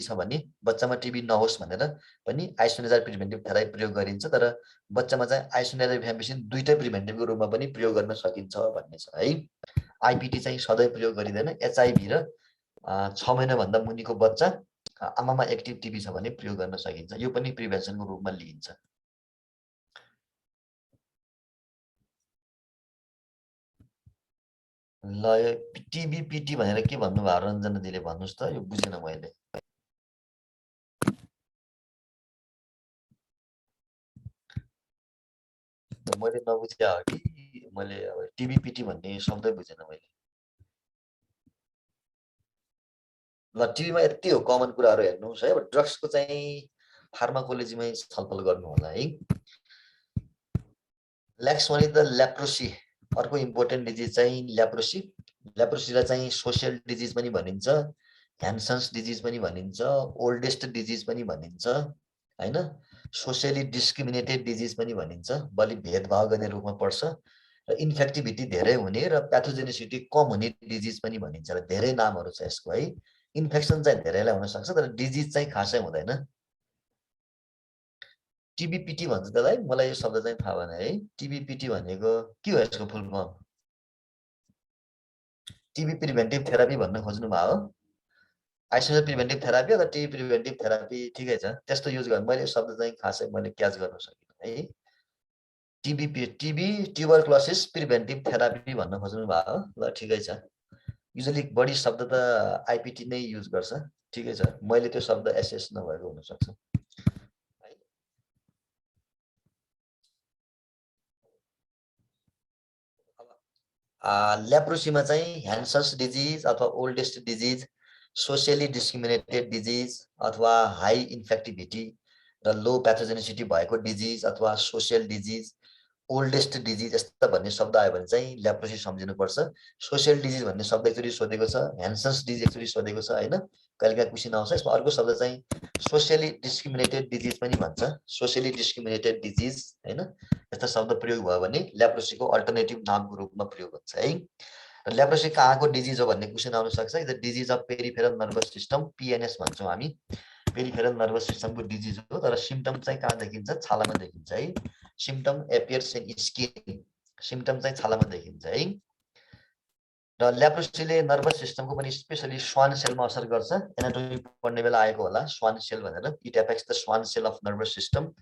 छ भने बच्चामा टिबी नहोस् भनेर पनि आइसोनेजाइड प्रिभेन्टिभ थेरापी प्रयोग गरिन्छ। तर बच्चामा चाहिँ आइसोनेजाइड रिफाम्पिसिन दुईटै प्रिभेन्टिभको रूपमा पनि प्रयोग गर्न सकिन्छ भन्ने छ है। आइपिटी चाहिँ सधैँ प्रयोग गरिँदैन। एचआइभी र 6 महिनाभन्दा मुनिको बच्चा आमामा एक्टिभ टिबी छ भने प्रयोग गर्न सकिन्छ। यो पनि प्रिभेन्सनको रूपमा लिइन्छ। ल यो टिबी पिटी भनेर के भन्नुभयो रञ्जना दिदीले भन्नुहोस् त, यो बुझेन मैले। मैले नबुझे हो कि मैले अब टिबी पिटी भन्ने शब्दै बुझेन मैले। ल टिबीमा यति हो कमन कुराहरू हेर्नुहोस् है। अब ड्रग्सको चाहिँ फार्माकोलोजीमै छलफल गर्नु होला है। Next one is the leprosy. अर्को इम्पोर्टेन्ट डिजिज चाहिँ ल्याप्रोसी। ल्याप्रोसीलाई चाहिँ सोसियल डिजिज पनि भनिन्छ, ह्यान्सन्स डिजिज पनि भनिन्छ, ओल्डेस्ट डिजिज पनि भनिन्छ हैन। सोसियली डिस्क्रिमिनेटेड डिजिज पनि भनिन्छ, बलि भेदभाव गर्ने रूपमा पर्छ र इन्फेक्टिभिटी धेरै हुने र प्याथोजेनिसिटी कम हुने डिजिज पनि भनिन्छ र धेरै नामहरू छ यसको है। इन्फेक्सन चाहिँ धेरैलाई हुन सक्छ तर डिजिज चाहिँ खासै हुँदैन। टिबीपिटी भन्छ त्यसलाई, मलाई यो शब्द चाहिँ थाहा भएन है। टिबीपिटी भनेको के हो यसको full form? TB preventive therapy भन्न खोज्नु भयो हो? आइसोलेसन प्रिभेन्टिभ थेरापी अथवा टिबी प्रिभेन्टिभ थेरापी ठिकै छ, त्यस्तो युज गर्नु। मैले यो शब्द चाहिँ खासै मैले क्याच गर्न सकिनँ है। टिबी ट्युबरक्लोसिस प्रिभेन्टिभ थेरापी भन्न खोज्नु भयो, ल ठिकै छ। युजली बढी शब्द त आइपिटी नै युज गर्छ, ठिकै छ। मैले त्यो शब्द एसएस नभएको हुनसक्छ। ल्याप्रोसीमा चाहिँ ह्यान्सन्स डिजिज अथवा oldest disease, socially discriminated disease अथवा हाई इन्फेक्टिभिटी र लो प्याथोजेनिसिटी भएको डिजिज अथवा सोसियल डिजिज, ओल्डेस्ट डिजिज यस्ता भन्ने शब्द आयो भने चाहिँ ल्याप्रोसी सम्झिनुपर्छ। सोसियल डिजिज भन्ने शब्द एकचोटि सोधेको छ, ह्यान्सन्स डिजिज एकचोटि सोधेको छ होइन। कहिलेकाहीँ क्वेसन आउँछ। यसमा अर्को शब्द चाहिँ सोसियली डिस्क्रिमिनेटेड डिजिज पनि भन्छ, सोसियली डिस्क्रिमिनेटेड डिजिज होइन। यस्ता शब्द प्रयोग भयो भने ल्याप्रोसीको अल्टरनेटिभ नामको रूपमा प्रयोग हुन्छ है। र ल्याप्रोसी कहाँको डिजिज हो भन्ने क्वेसन आउन सक्छ। The disease of peripheral nervous system, PNS भन्छौँ हामी। पेरिफेरल नर्भस सिस्टमको डिजिज हो तर सिम्पटम चाहिँ कहाँ देखिन्छ? छालामा देखिन्छ है। Symptom appears in skin, symptom चाहिँ छालामा देखिन्छ है। र ल्याप्रोसीले नर्भस सिस्टमको पनि स्पेसली स्वान सेलमा असर गर्छ। एनाटोमी पढ्ने बेला आएको होला स्वान सेल भनेर। It affects the Schwann cell of nervous system.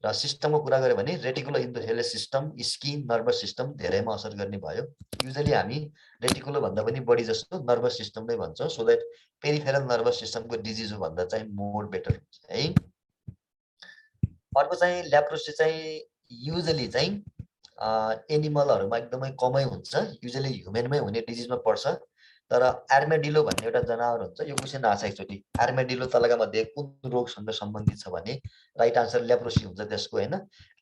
र सिस्टमको कुरा गऱ्यो भने reticuloendothelial system, skin, nervous system धेरैमा असर गर्ने भयो। युजली हामी रेटिकुलो भन्दा पनि बढी जस्तो नर्भस सिस्टम नै भन्छौँ। सो द्याट पेरिफेरल नर्भस सिस्टमको डिजिज हो भन्दा चाहिँ मोर बेटर हुन्छ है। अर्को चाहिँ ल्याप्रोसी चाहिँ युजली चाहिँ एनिमलहरूमा एकदमै कमै हुन्छ, युजली ह्युमेनमै हुने डिजिजमा पर्छ। तर आर्मेडिलो भन्ने एउटा जनावर हुन्छ, यो क्वेसन आएको छ एकचोटि। आर्मेडिलो तलका मध्ये कुन रोगसँग सम्बन्धित छ भने राइट आन्सर ल्याप्रोसी हुन्छ त्यसको होइन।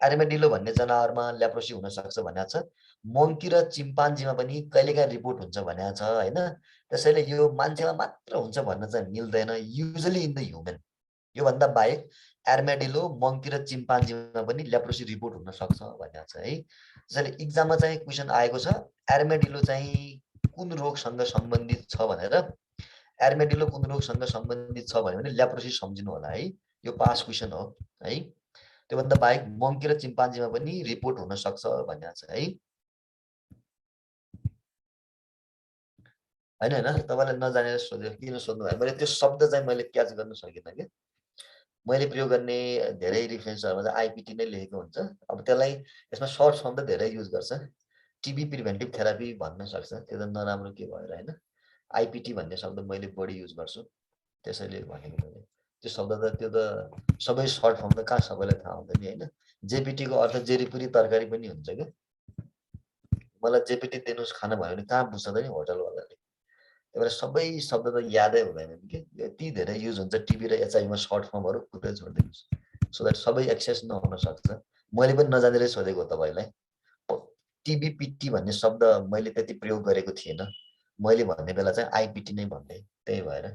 आर्मेडिलो भन्ने जनावरमा ल्याप्रोसी हुन सक्छ भनेको छ। मोङ्की र चिम्पान्जीमा पनि कहिलेकाहीँ रिपोर्ट हुन्छ भनेको छ होइन। त्यसैले यो मान्छेमा मात्र हुन्छ भन्न चाहिँ मिल्दैन, युजली इन द ह्युमन। योभन्दा बाहेक आर्मेडिलो, मङ्की र चिम्पान्जीमा पनि ल्याप्रोसी रिपोर्ट हुन सक्छ भनेको छ है। त्यसैले इक्जाममा चाहिँ क्वेसन आएको छ आर्मेडिलो चाहिँ कुन रोगसँग सम्बन्धित छ भनेर। आर्मेडिलो कुन रोगसँग सम्बन्धित छ भन्यो भने ल्याप्रोसी सम्झिनु होला है। यो पास क्वेसन हो है। त्योभन्दा बाहेक मङ्की र चिम्पान्जीमा पनि रिपोर्ट हुन सक्छ भनेको छ है। होइन होइन तपाईँलाई नजानेर सोध्यो, किन सोध्नु भयो? मैले त्यो शब्द चाहिँ मैले क्याच गर्न सकिनँ कि। मैले प्रयोग गर्ने धेरै रिफरेन्सहरूमा चाहिँ आइपिटी नै लेखेको हुन्छ। अब त्यसलाई यसमा सर्ट फर्म त धेरै युज गर्छ। टिबी प्रिभेन्टिभ थेरापी भन्न सक्छ, त्यो त नराम्रो के भएर होइन। आइपिटी भन्ने शब्द मैले बढी युज गर्छु, त्यसैले भनेको मैले। त्यो शब्द त त्यो त सबै सर्ट फर्म त कहाँ सबैलाई थाहा हुँदैन होइन। जेपिटीको अर्थ जेरिपुरी तरकारी पनि हुन्छ क्या। मलाई जेपिटी दिनुहोस् खाना भयो भने कहाँ बुझ्छ त नि होटलवालाले। त्यही भएर सबै शब्द त यादै हुँदैनन् कि, यति धेरै युज हुन्छ टिबी र एचआइभीमा सर्ट फर्महरू खुदै छोडिदिनुहोस्, सो द्याट सबै एक्सेस नहुन सक्छ। मैले पनि नजानेरै सोधेको तपाईँलाई। टिबीपिटी भन्ने शब्द मैले त्यति प्रयोग गरेको थिएन, मैले भन्ने बेला चाहिँ आइपिटी नै भन्दै, त्यही भएर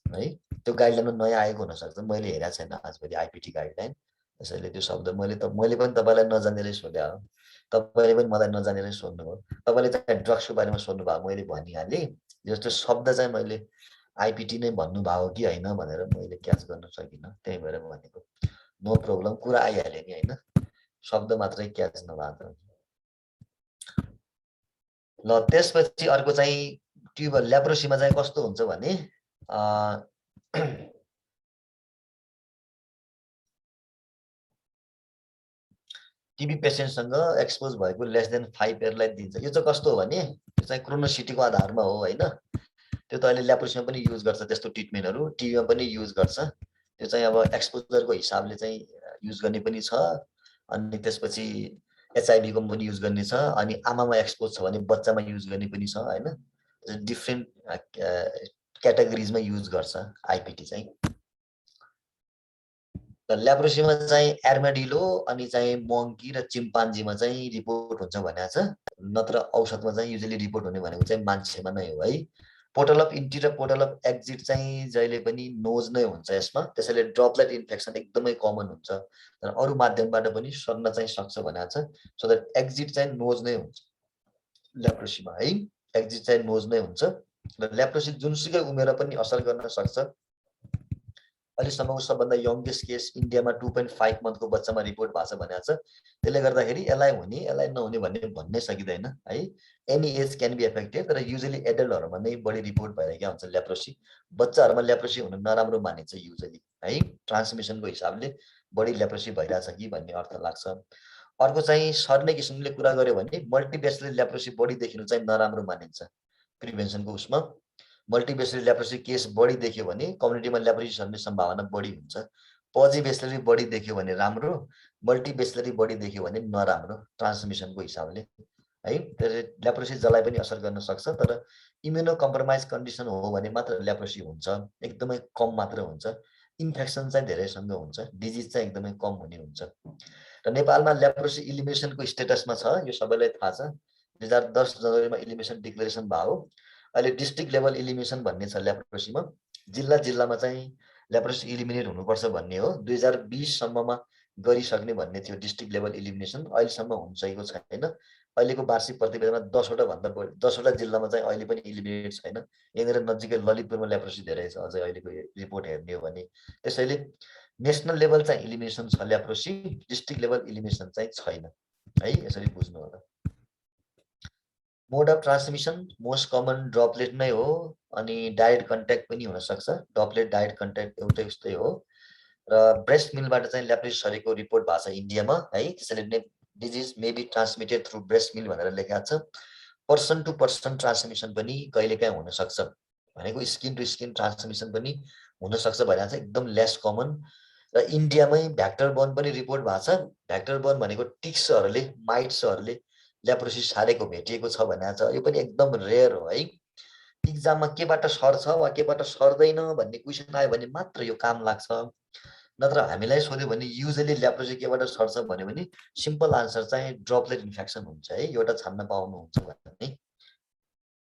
है। त्यो गाइडलाइनमा नयाँ आएको हुनसक्छ, मैले हेरेको छैन आजभोलि आइपिटी गाइडलाइन। त्यसैले त्यो शब्द मैले पनि तपाईँलाई नजानेरै सोधे हो, तपाईँले पनि मलाई नजानेरै सोध्नुभयो। तपाईँले चाहिँ ड्रग्सको बारेमा सोध्नुभयो, मैले भनिहालेँ। जस्तो शब्द चाहिँ मैले आइपिटी नै भन्नुभयो कि होइन भनेर मैले क्याच गर्न सकिनँ, त्यही भएर भनेको। नो प्रब्लम, कुरा आइहाल्यो नि होइन, शब्द मात्रै क्याच नभएको। ल त्यसपछि अर्को चाहिँ ट्युबर ल्याप्रोसीमा चाहिँ कस्तो हुन्छ भने टिबी पेसेन्टसँग एक्सपोज भएको लेस देन 5 इयरलाई दिन्छ। यो चाहिँ कस्तो हो भने यो चाहिँ क्रोनोसिटीको आधारमा हो होइन। त्यो त अहिले ल्याप्रोसीमा पनि युज गर्छ त्यस्तो ट्रिटमेन्टहरू, टिबीमा पनि युज गर्छ। त्यो चाहिँ अब एक्सपोजरको हिसाबले चाहिँ युज गर्ने पनि छ, अनि त्यसपछि एचआइभीको पनि युज गर्ने छ, अनि आमामा एक्सपोज छ भने बच्चामा युज गर्ने पनि छ होइन। डिफ्रेन्ट क्याटेगोरिजमा युज गर्छ आइपिटी चाहिँ। ल्याप्रोसीमा चाहिँ एर्माडिलो अनि चाहिँ मङ्की र चिम्पान्जीमा चाहिँ रिपोर्ट हुन्छ भनेको छ, नत्र औषधमा चाहिँ युजली रिपोर्ट हुने भनेको चाहिँ मान्छेमा नै हो है। पोर्टल अफ इन्ट्री र पोर्टल अफ एक्जिट चाहिँ जहिले पनि नोज नै हुन्छ यसमा, त्यसैले ड्रपलेट इन्फेक्सन एकदमै कमन हुन्छ, तर अरू माध्यमबाट पनि सर्न चाहिँ सक्छ भनेको छ। सो द्याट एक्जिट चाहिँ नोज नै हुन्छ ल्याप्रोसीमा है, एक्जिट चाहिँ नोज नै हुन्छ। र ल्याप्रोसी जुनसुकै उमेर पनि असर गर्न सक्छ। अहिलेसम्मको सबभन्दा यङ्गेस्ट केस इन्डियामा 2.5 मन्थको बच्चामा रिपोर्ट भएको छ भनेको छ। त्यसले गर्दाखेरि यसलाई हुने यसलाई नहुने भन्नै सकिँदैन है। Any age can be affected, तर युजली एडल्टहरूमा नै बढी रिपोर्ट भइरहेको हुन्छ ल्याप्रोसी। बच्चाहरूमा ल्याप्रोसी हुनु नराम्रो मानिन्छ युजली है, ट्रान्समिसनको हिसाबले बढी ल्याप्रोसी भइरहेछ कि भन्ने अर्थ लाग्छ। अर्को चाहिँ सर्ने किसिमले कुरा गर्यो भने मल्टिबेसिलर ल्याप्रोसी बढी देखिनु चाहिँ नराम्रो मानिन्छ प्रिभेन्सनको उसमा। मल्टिबेसिलर ल्याप्रोसी केस बढी देख्यो भने कम्युनिटीमा ल्याप्रोसी सर्ने सम्भावना बढी हुन्छ। पजिबेसिलरी बढी देख्यो भने राम्रो, मल्टिबेसिलरी बढी देख्यो भने नराम्रो ट्रान्समिसनको हिसाबले है। ल्याप्रोसी जसलाई पनि असर गर्न सक्छ, तर इम्युनो कम्प्रोमाइज कन्डिसन हो भने मात्र ल्याप्रोसी हुन्छ, एकदमै कम मात्र हुन्छ। इन्फेक्सन चाहिँ धेरैसँग हुन्छ, डिजिज चाहिँ एकदमै कम हुने हुन्छ। र नेपालमा ल्याप्रोसी इलिमिनेसनको स्टेटसमा छ, यो सबैलाई थाहा छ। 2010 जनवरीमा इलिमिनेसन डिक्लेरेसन भयो। अहिले डिस्ट्रिक्ट लेभल इलिमिनेसन भन्ने छ ल्याप्रोसीमा, जिल्ला जिल्लामा चाहिँ ल्याप्रोसी इलिमिनेट हुनुपर्छ भन्ने हो। 2020 सम्ममा गरिसक्ने भन्ने थियो डिस्ट्रिक्ट लेभल इलिमिनेसन, अहिलेसम्म हुन सकेको छैन। अहिलेको वार्षिक प्रतिवेदनमा 10वटा भन्दा बढी 10वटा जिल्लामा चाहिँ अहिले पनि इलिमिनेट छैन। यहाँनिर नजिकै ललितपुरमा ल्याप्रोसी धेरै छ अझै अहिलेको रिपोर्ट हेर्ने हो भने। त्यसैले नेसनल लेभल चाहिँ इलिमिनेसन छ ल्याप्रोसी, डिस्ट्रिक्ट लेभल इलिमिनेसन चाहिँ छैन है, यसरी बुझ्नु होला। Mode of transmission most common droplet नै हो, अनि डाइरेक्ट कन्ट्याक्ट पनि हुनसक्छ। ड्रपलेट डाइरेक्ट कन्ट्याक्ट एउटै उस्तै हो। र ब्रेस्ट मिलबाट चाहिँ ल्याप्रोसी सरेको रिपोर्ट भएको छ इन्डियामा है, त्यसैले disease may be transmitted through breast milk भनेर लेखेको छ। पर्सन टु पर्सन ट्रान्समिसन पनि कहिलेकाहीँ हुनसक्छ, भनेको स्किन टु स्किन ट्रान्समिसन पनि हुनसक्छ भनेको चाहिँ एकदम लेस कमन। र इन्डियामै भ्याक्टर बर्न पनि रिपोर्ट भएको छ। भ्याक्टर बर्न भनेको टिक्सहरूले माइट्सहरूले ल्याप्रोसी सारेको भेटिएको छ भनेको छ। यो पनि एकदम रेयर हो है। इक्जाममा केबाट सर्छ वा केबाट सर्दैन भन्ने क्वेसन आयो भने मात्र यो काम लाग्छ, नत्र हामीलाई सोध्यो भने युजली ल्याप्रोसी केबाट सर्छ भन्यो भने सिम्पल आन्सर चाहिँ ड्रपलेट इन्फेक्सन हुन्छ है, एउटा छान्न पाउनुहुन्छ भने।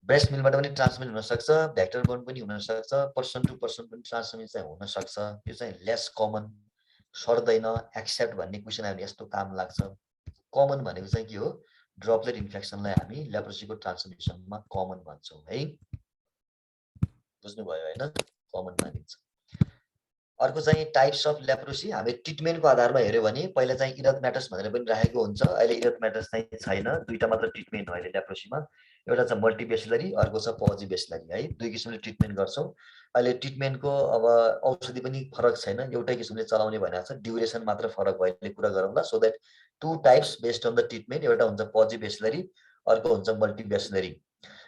ब्रेस्ट मिलबाट पनि ट्रान्समिट हुनसक्छ, भ्याक्टर बर्न पनि हुनसक्छ, पर्सन टु पर्सन पनि ट्रान्समिट चाहिँ हुनसक्छ। यो चाहिँ लेस कमन, सर्दैन एक्सेप्ट भन्ने क्वेसन आयो भने यस्तो काम लाग्छ। कमन भनेको चाहिँ के हो, ड्रपलेट इन्फेक्सनलाई हामी ल्याप्रोसीको ट्रान्समिसनमा कमन भन्छौँ है, बुझ्नुभयो होइन, कमन मानिन्छ। अर्को चाहिँ टाइप्स अफ ल्याप्रोसी। हामी ट्रिटमेन्टको आधारमा हेऱ्यो भने पहिला चाहिँ इरथम्याटस भनेर पनि राखेको हुन्छ, अहिले इरथम्याटस चाहिँ छैन, दुईटा मात्र ट्रिटमेन्ट हो अहिले ल्याप्रोसीमा। एउटा छ मल्टिबेसिलरी, अर्को छ पजिबेसिलरी है, दुई किसिमले ट्रिटमेन्ट गर्छौँ। अहिले ट्रिटमेन्टको अब औषधि पनि फरक छैन, एउटै किसिमले चलाउने भनेको छ, ड्युरेसन मात्र फरक भयो, अहिले कुरा गरौँला। So that two types based on the treatment, एउटा हुन्छ पजिबेसिलरी, अर्को हुन्छ मल्टिबेसिलरी।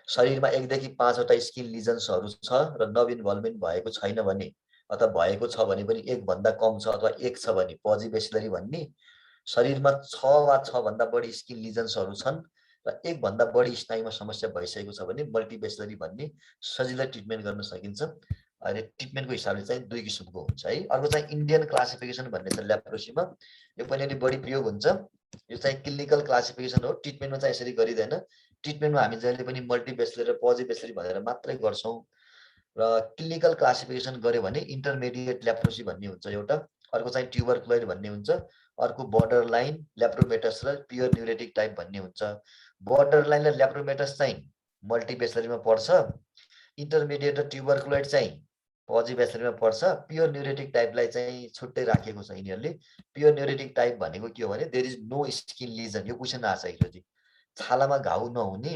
शरीरमा 1 देखि 5 वटा स्किन लिजन्सहरू छ र नव इन्भल्भमेन्ट भएको छैन भने अथवा भएको छ भने पनि 1 भन्दा कम छ अथवा 1 छ भने पजिबेसिलरी भन्ने। शरीरमा 6 वा 6 भन्दा बढी स्किन लिजन्सहरू छन् र 1 भन्दा बढी स्नायुमा समस्या भइसकेको छ भने मल्टिबेसिलरी भन्ने। सजिलै ट्रिटमेन्ट गर्न सकिन्छ। अहिले ट्रिटमेन्टको हिसाबले चाहिँ दुई किसिमको हुन्छ है। अर्को चाहिँ इन्डियन क्लासिफिकेसन भन्ने छ ल्याप्रोसीमा, यो पनि अलि बढी प्रयोग हुन्छ। यो चाहिँ क्लिनिकल क्लासिफिकेसन हो, ट्रिटमेन्टमा चाहिँ यसरी गरिँदैन। ट्रिटमेन्टमा हामी जहिले पनि मल्टिबेसिलरी र पजिबेसिलरी भनेर मात्रै गर्छौँ। र क्लिनिकल क्लासिफिकेसन गर्यो भने इन्टरमिडिएट ल्याप्रोसी भन्ने हुन्छ एउटा, अर्को चाहिँ ट्युबरक्लोइड भन्ने हुन्छ, अर्को बोर्डर लाइन ल्याप्रोमेटस र प्योर न्युरेटिक टाइप भन्ने हुन्छ। बोर्डर लाइन र ल्याप्रोमेटस चाहिँ मल्टिबेसिलरीमा पर्छ, इन्टरमिडिएट र ट्युबरकुलोइड चाहिँ पजिभेसलमा पर्छ। प्योर न्युरेटिक टाइपलाई चाहिँ छुट्टै राखेको छ यिनीहरूले। प्योर न्युरेटिक टाइप भनेको के हो भने देयर इज नो स्किन लिजन। यो क्वेसन आछ एकचोटि, छालामा घाउ नहुने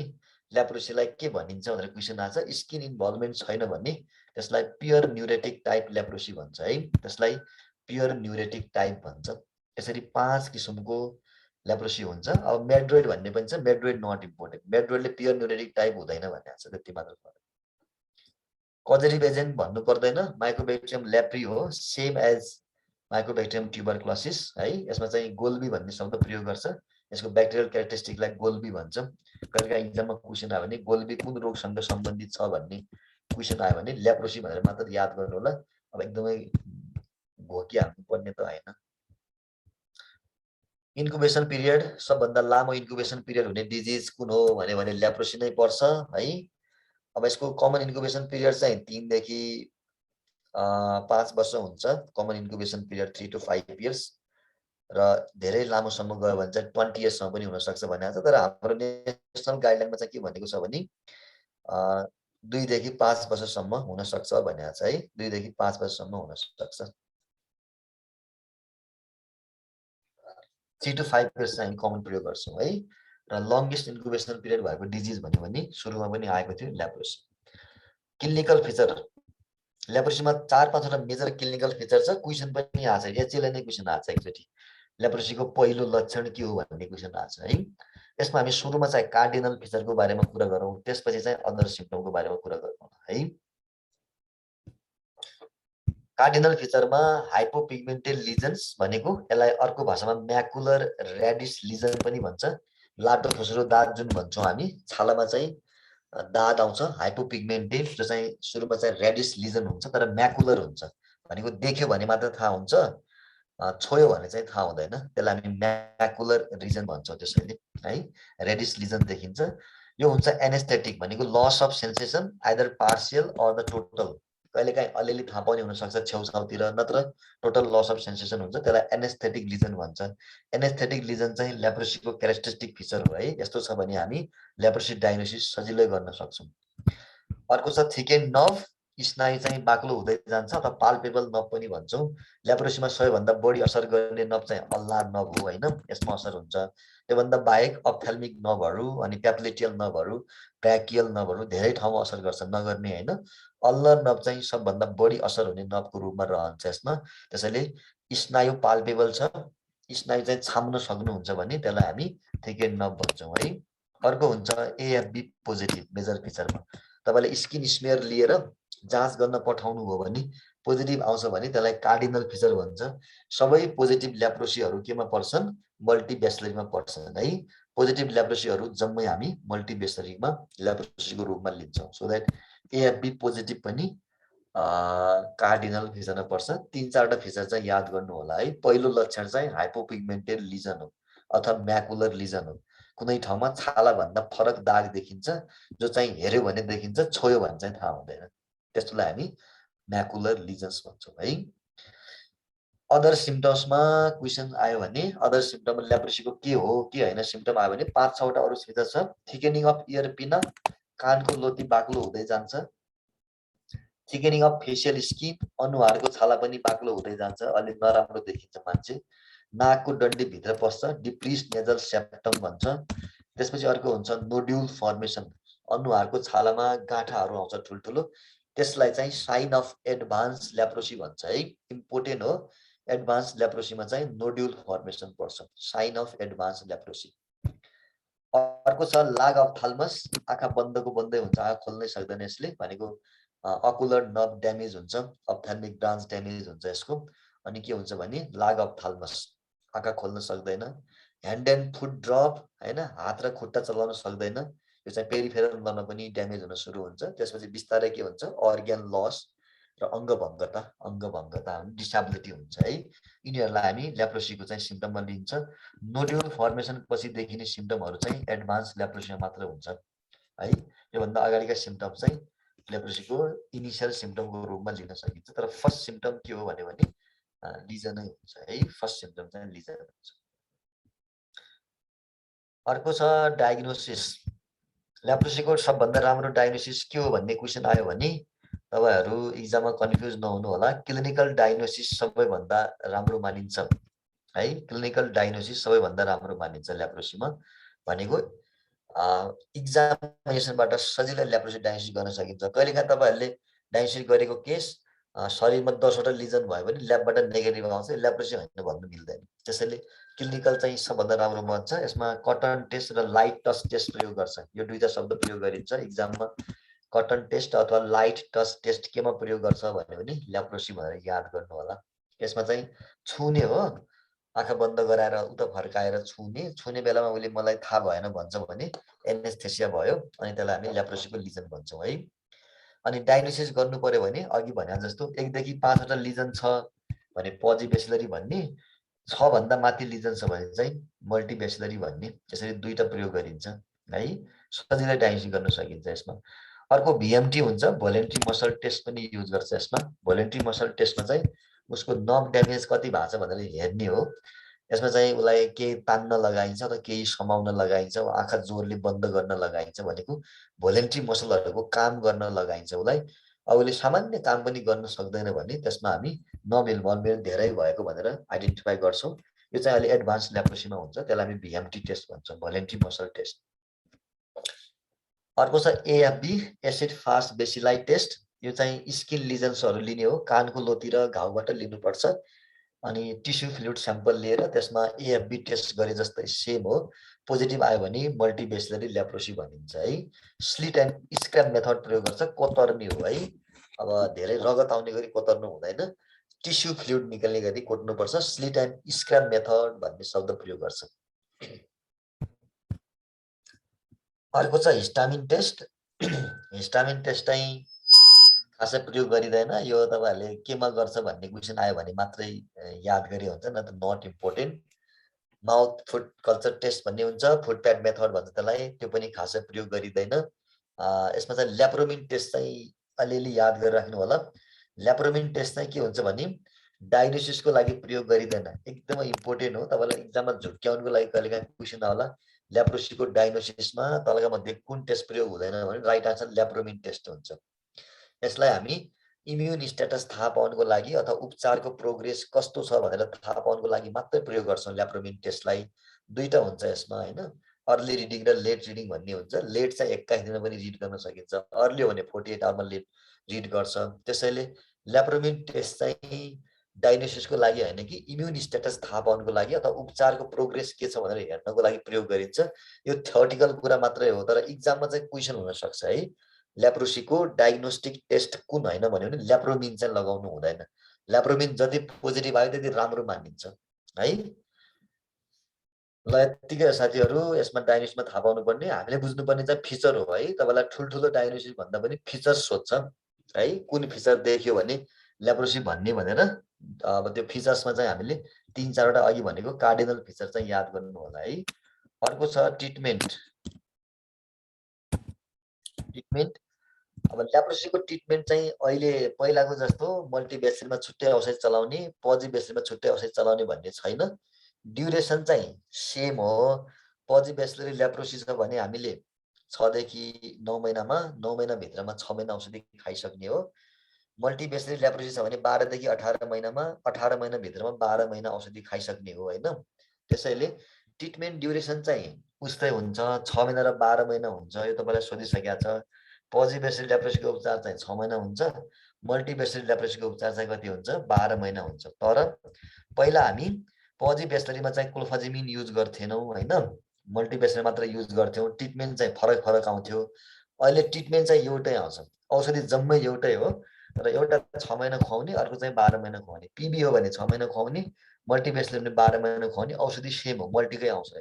ल्याप्रोसीलाई के भनिन्छ भनेर क्वेसन आछ। स्किन इन्भल्भमेन्ट छैन भने त्यसलाई प्योर न्युरेटिक टाइप ल्याप्रोसी भन्छ है। त्यसलाई प्योर न्युरेटिक टाइप भन्छ। यसरी 5 किसिमको ल्याप्रोसी हुन्छ। अब मेड्रोइड भन्ने पनि छ, मेड्रोइड नट इम्पोर्टेन्ट। मेड्रोइडले प्योर न्युरेटिक टाइप हुँदैन भन्ने छ, त्यति मात्र फरक। कजेटिभ एजेन्ट भन्नु पर्दैन, माइकोब्याक्टेरियम ल्याप्री हो, सेम एज माइकोब्याक्टेरियम ट्युबरक्लोसिस है। यसमा चाहिँ गोल्बी भन्ने शब्द प्रयोग गर्छ। यसको ब्याक्टेरियल क्यारेक्टरिस्टिकलाई गोल्बी भन्छ। कहिलेकाहीँ इक्जाममा क्वेसन आयो भने गोल्बी कुन रोगसँग सम्बन्धित छ भन्ने क्वेसन आयो भने ल्याप्रोसी भनेर मात्र याद गर्नु होला। अब एकदमै घोकिहाल्नु पर्ने त होइन। इन्कुबेसन पिरियड, सबभन्दा लामो इन्कुबेसन पिरियड हुने डिजिज कुन हो भने ल्याप्रोसी नै पर्छ है। अब यसको कमन इन्कुबेसन पिरियड चाहिँ 3 देखि 5 वर्ष हुन्छ। Common incubation period 3 to 5 years र धेरै लामोसम्म गयो भने चाहिँ 20 years सम्म पनि हुन सक्छ भनेको छ। तर हाम्रो नेसनल गाइडलाइनमा चाहिँ के भनेको छ भने 2 देखि 5 वर्षसम्म हुन सक्छ भनेको छ है। 2 देखि 5 वर्षसम्म हुन सक्छ। 3 to 5 years चाहिँ कमन प्रयोग गर्छौँ है। र लङ्गेस्ट इन्कुबेसन पिरियड भएको डिजिज भन्यो भने सुरुमा पनि आएको थियो ल्याप्रोसी। क्लिनिकल फिचर, ल्याप्रोसीमा 4-5 वटा मेजर क्लिनिकल फिचर छ। क्वेसन पनि आछ, एचएलए नै क्वेसन आछ एकचोटि। ल्याप्रोसीको पहिलो लक्षण के हो भन्ने क्वेसन आछ है। यसमा हामी सुरुमा चाहिँ कार्डिनल फिचरको बारेमा कुरा गरौँ, त्यसपछि चाहिँ अदर सिम्पटमको बारेमा कुरा गरौँ है। कार्डिनल फिचरमा हाइपोपिगमेन्टेड लिजन्स भनेको, यसलाई अर्को भाषामा म्याकुलर र्याडिस लिजन पनि भन्छ। लाटो खुसरो दाग जुन भन्छौँ हामी, छालामा चाहिँ दाग आउँछ हाइपोपिगमेन्टेड, जो चाहिँ सुरुमा चाहिँ र्याडिस लिजन हुन्छ तर म्याकुलर हुन्छ। भनेको देख्यो भने मात्र थाहा हुन्छ, छोयो भने चाहिँ थाहा हुँदैन। त्यसलाई हामी म्याकुलर रिजन भन्छौँ त्यसैले है। रेडिस लिजन देखिन्छ। यो हुन्छ एनेस्थेटिक, भनेको loss of sensation either partial or the total. कहिलेकाहीँ अलिअलि थाहा पाउने हुनसक्छ छेउछाउतिर, नत्र टोटल लस अफ सेन्सेसन हुन्छ। त्यसलाई एनेस्थेटिक लिजन भन्छ। एनेस्थेटिक लिजन चाहिँ ल्याप्रोसीको क्यारेक्टरिस्टिक फिचर हो है। यस्तो छ भने हामी ल्याप्रोसी डायग्नोसिस सजिलै गर्न सक्छौँ। अर्को छ थिकेन नर्भ, स्नायु चाहिँ बाक्लो हुँदै जान्छ अथवा पाल्पेबल नर्भ पनि भन्छौँ। ल्याप्रोसीमा सबैभन्दा बढी असर गर्ने नर्भ चाहिँ अल्नार नर्भ हो होइन, यसमा असर हुन्छ। त्योभन्दा बाहेक अप्थेल्मिक नर्भहरू अनि प्याप्लेटियल नर्भहरू, ब्राकियल नर्भहरू धेरै ठाउँमा असर गर्छ, नगर्ने होइन। अल्नार नर्भ चाहिँ सबभन्दा बढी असर हुने नर्भको रूपमा रहन्छ यसमा। त्यसैले स्नायु पाल्पेबल छ, स्नायु चाहिँ छाम्न सक्नुहुन्छ भने त्यसलाई हामी थिकेन नर्भ भन्छौँ है। अर्को हुन्छ एएफबी पोजिटिभ मेजर फिचरमा। तपाईँले स्किन स्मेयर लिएर जाँच गर्न पठाउनु हो भने पोजिटिभ आउँछ भने त्यसलाई कार्डिनल फिचर भन्छ। सबै पोजिटिभ ल्याप्रोसीहरू केमा पर्छन्, मल्टिबेसलरीमा पर्छन् है। पोजिटिभ ल्याप्रोसीहरू जम्मै हामी मल्टिबेसलरीमा ल्याप्रोसीको रूपमा लिन्छौँ। सो द्याट एएफबी पोजिटिभ पनि कार्डिनल फिचरमा पर्छ। 3-4वटा फिचर चाहिँ याद गर्नु होला है। पहिलो लक्षण चाहिँ हाइपोपिगमेन्टेड लिजन हो अथवा म्याकुलर लिजन हो। कुनै ठाउँमा छालाभन्दा फरक दाग देखिन्छ, जो चाहिँ हेऱ्यो भने देखिन्छ, छोयो भने चाहिँ थाहा हुँदैन। त्यसलाई हामी म्याकुलर लिजन्स भन्छौँ है। अदर सिम्पटम्समा क्वेसन आयो भने अदर सिम्पटम ल्याप्रोसीको के हो के होइन सिम्पटम आयो भने 5-6 वटा अरू फिचर छ। थिकेनिङ अफ इयर पिना, कानको लोती बाक्लो हुँदै जान्छ। थिकेनिङ अफ फेसियल स्किन, अनुहारको छाला पनि बाक्लो हुँदै जान्छ, अलि नराम्रो देखिन्छ मान्छे। नाकको डन्डी भित्र पस्छ, डिप्रिस नेजल सेप्टम भन्छ। त्यसपछि अर्को हुन्छ नोड्युल फर्मेसन, अनुहारको छालामा गाँठाहरू आउँछ ठुल्ठुलो, त्यसलाई चाहिँ साइन अफ एडभान्स ल्याप्रोसी भन्छ है। इम्पोर्टेन्ट हो, एडभान्स ल्याप्रोसीमा चाहिँ नोड्युल फर्मेसन पर्छ, साइन अफ एडभान्स ल्याप्रोसी। अर्को छ लाग अफ थाल्मस, आँखा बन्दको बन्दै हुन्छ, आँखा खोल्नै सक्दैन यसले, भनेको अकुलर नर्भ ड्यामेज हुन्छ, अप्थेल्मिक ब्रान्च ड्यामेज हुन्छ यसको। अनि के हुन्छ भने लाग अफ थाल्मस, आँखा खोल्न सक्दैन। ह्यान्ड एन्ड फुट ड्रप होइन, हात र खुट्टा चलाउन सक्दैन। यो चाहिँ पेरिफेरल नर्भमा पनि ड्यामेज हुन सुरु हुन्छ। त्यसपछि बिस्तारै के हुन्छ अर्ग्यान लस र अङ्गभङ्गता डिसेबिलिटी हुन्छ है। यिनीहरूलाई हामी ल्याप्रोसीको चाहिँ सिम्पटममा लिन्छ। नोड्युल फर्मेसन पछि देखिने सिम्पटमहरू चाहिँ एडभान्स ल्याप्रोसीमा मात्र हुन्छ है। योभन्दा अगाडिका सिम्पटम चाहिँ ल्याप्रोसीको इनिसियल सिम्पटमको रूपमा लिन सकिन्छ। तर फर्स्ट सिम्पटम के हो भने लिजनै हुन्छ है। फर्स्ट सिम्पटम चाहिँ लिजन हुन्छ। अर्को छ डायग्नोसिस। ल्याप्रोसीको सबभन्दा राम्रो डायग्नोसिस के हो भन्ने क्वेसन आयो भने तपाईहरु एक्जाममा कन्फ्युज नहुनु होला। क्लिनिकल डायग्नोसिस सबैभन्दा राम्रो मानिन्छ है। क्लिनिकल डायग्नोसिस सबैभन्दा राम्रो मानिन्छ ल्याप्रोसीमा। भनेको एक्जामिनेसनबाट सजिलै ल्याप्रोसी डायग्नोसिस गर्न सकिन्छ। कहिलेकाहीँ तपाईहरुले डायग्नोसिस गरेको केस शरीरमा 10 वटा लिजन भयो भने ल्याबबाट नेगेटिभ आउँछ, ल्याप्रोसी होइन भन्नु मिल्दैन। त्यसैले क्लिनिकल चाहिँ सबभन्दा राम्रो मान्छ। यसमा कटन टेस्ट र लाइट टच टेस्ट प्रयोग गर्छ। यो दुईटा शब्द प्रयोग गरिन्छ एक्जाममा। कटन टेस्ट अथवा लाइट टच टेस्ट केमा प्रयोग गर्छ भन्यो भने ल्याप्रोसी भनेर याद गर्नु होला। यसमा चाहिँ छुने हो, आँखा बन्द गराएर उता फर्काएर छुने बेलामा उसले मलाई थाहा भएन भन्छ भने एनेस्थेसिया भयो, अनि त्यसलाई हामी ल्याप्रोसीको लिजन भन्छौँ है। अनि डायग्नोसिस गर्नु पर्यो भने अघि भने जस्तो 1 देखि 5 वटा लिजन छ भने पजिबेसिलरी भन्ने, 6 भन्दा माथि लिजन छ भने चाहिँ मल्टिबेसिलरी भन्ने। यसरी दुईटा प्रयोग गरिन्छ है। सजिलै डायग्नोसिस गर्न सकिन्छ यसमा। अर्को भिएमटी हुन्छ, भोलेन्ट्री मसल टेस्ट पनि युज गर्छ यसमा। भोलेन्ट्री मसल टेस्टमा चाहिँ उसको नर्भ ड्यामेज कति भएको छ भनेर हेर्ने हो। यसमा चाहिँ उसलाई केही तान्न लगाइन्छ र केही समाउन लगाइन्छ, आँखा जोरले बन्द गर्न लगाइन्छ भनेको भोलेन्ट्री मसलहरूको काम गर्न लगाइन्छ उसलाई। अब उसले सामान्य काम पनि गर्न सक्दैन भने त्यसमा हामी नर्भ इन्भल्भमेन्ट धेरै भएको भनेर आइडेन्टिफाई गर्छौँ। यो चाहिँ अहिले एडभान्स ल्याप्रोसीमा हुन्छ, त्यसलाई हामी भिएमटी टेस्ट भन्छौँ, भोलेन्ट्री मसल टेस्ट। अर्को छ एएफबी, एसिड फास्ट बेसिलाई टेस्ट। यो चाहिँ स्किन लिजन्सहरू लिने हो, कानको लोतिर घाउबाट लिनुपर्छ। अनि टिस्यु फ्लुइड स्याम्पल लिएर त्यसमा एएफबी टेस्ट गरे जस्तै सेम हो। पोजिटिभ आयो भने मल्टिबेसिलरी ल्याप्रोसी भनिन्छ है। स्लिट एन्ड स्क्रैप मेथड प्रयोग गर्छ, कोतर्ने हो है। अब धेरै रगत आउने गरी कोतर्नु हुँदैन, टिस्यु फ्लुइड निकाल्ने गरी कोट्नुपर्छ। स्लिट एन्ड स्क्रैप मेथड भन्ने शब्द प्रयोग गर्छ। अर्को छ हिस्टामिन टेस्ट। हिस्टामिन टेस्ट चाहिँ खासै प्रयोग गरिँदैन। यो तपाईहरुले केमा गर्छ भन्ने क्वेसन आयो भने मात्रै याद गरे हुन्छ, न त not important. Mouth food culture test भन्ने हुन्छ, फुड प्याड मेथड भन्छ त्यसलाई, त्यो पनि खासै प्रयोग गरिँदैन। यसमा चाहिँ ल्याप्रोमिन टेस्ट चाहिँ अलिअलि याद गरेर राख्नु होला। ल्याप्रोमिन टेस्ट चाहिँ के हुन्छ भने डायग्नोसिसको लागि प्रयोग गरिँदैन, एकदमै इम्पोर्टेन्ट हो। तपाईलाई एक्जाममा झुक्क्याउनुको लागि कहिलेकाहीँ क्वेसन आउला, ल्याप्रोसीको डायग्नोसिसमा तलका मध्ये कुन टेस्ट प्रयोग हुँदैन भने राइट आन्सर ल्याप्रोमिन टेस्ट हुन्छ। यसलाई हामी इम्युन स्ट्याटस थाहा पाउनको लागि अथवा उपचारको प्रोग्रेस कस्तो छ भनेर थाहा पाउनको लागि मात्रै प्रयोग गर्छौँ ल्याप्रोमिन टेस्टलाई। दुईटा हुन्छ यसमा हैन, अर्ली रिडिङ र लेट रिडिङ भन्ने हुन्छ। लेट चाहिँ 21 दिनमा पनि रिड गर्न सकिन्छ, अर्ली हो भने 48 आवरमा रिड गर्छ। त्यसैले ल्याप्रोमिन टेस्ट चाहिँ डायग्नोसिसको लागि हैन कि इम्युन स्ट्याटस थाहा पाउनको लागि अथवा उपचारको प्रोग्रेस के छ भनेर हेर्नको लागि प्रयोग गरिन्छ। यो थ्योरिटिकल कुरा मात्रै हो, तर एक्जाममा चाहिँ क्वेसन हुन सक्छ है। ल्याप्रोसीको डायग्नोस्टिक टेस्ट कुन होइन भन्यो भने ल्याप्रोमिन चाहिँ लगाउनु हुँदैन। ल्याप्रोमिन जति पोजिटिभ आयो त्यति राम्रो मानिन्छ है। ल यतिकै साथीहरू, यसमा डायग्नोसिसमा थाहा पाउनुपर्ने हामीले बुझ्नुपर्ने चाहिँ फिचर हो है। तपाईँलाई ठुल्ठुलो डायग्नोसिस भन्दा पनि फिचर सोध्छ है, कुन फिचर देखियो भने ल्याप्रोसी भन्ने भनेर। अब त्यो फिचर्समा चाहिँ हामीले 3-4 वटा अघि भनेको कार्डिनल फिचर चाहिँ याद गर्नु होला है। अर्को छ ट्रिटमेन्ट। अब ल्याप्रोसीको ट्रिटमेन्ट चाहिँ अहिले पहिलाको जस्तो मल्टिबेसिलमा छुट्टै औषधि चलाउने, पजिबेसिलमा छुट्टै औषधि चलाउने भन्ने छैन। ड्युरेसन चाहिँ सेम हो। पजिबेसिलरी ल्याप्रोसी छ भने हामीले 6 देखि 9 महिनामा, 9 महिनाभित्रमा 6 महिना औषधि खाइसक्ने हो। मल्टिबेसिलरी ल्याप्रोसी छ भने 12 देखि 18 महिनामा, 18 महिनाभित्रमा 12 महिना औषधि खाइसक्ने हो हैन। त्यसैले ट्रिटमेन्ट ड्युरेसन चाहिँ उस्तै हुन्छ, 6 महिना र 12 महिना हुन्छ। यो तपाईँलाई सोधिसकेको छ। पजिबेसिल ल्याप्रोसीको उपचार चाहिँ 6 महिना हुन्छ, मल्टिबेसिल ल्याप्रोसीको उपचार चाहिँ कति हुन्छ 12 महिना हुन्छ। तर पहिला हामी पजिबेसिलरीमा चाहिँ क्लोफाजिमिन युज गर्थेनौँ हैन, मल्टिबेसिलर मात्र युज गर्थ्यौँ। ट्रिटमेन्ट चाहिँ फरक फरक आउँथ्यो। अहिले ट्रिटमेन्ट चाहिँ एउटै आउँछ, औषधि जम्मै एउटै हो, तर एउटा 6 महिना खुवाउने, अर्को चाहिँ 12 महिना खुवाउने। पिबी हो भने 6 महिना खुवाउने, मल्टिबेसिलर भने 12 महिना खुवाउने। औषधि सेम हो, मल्टीकै आउँछ।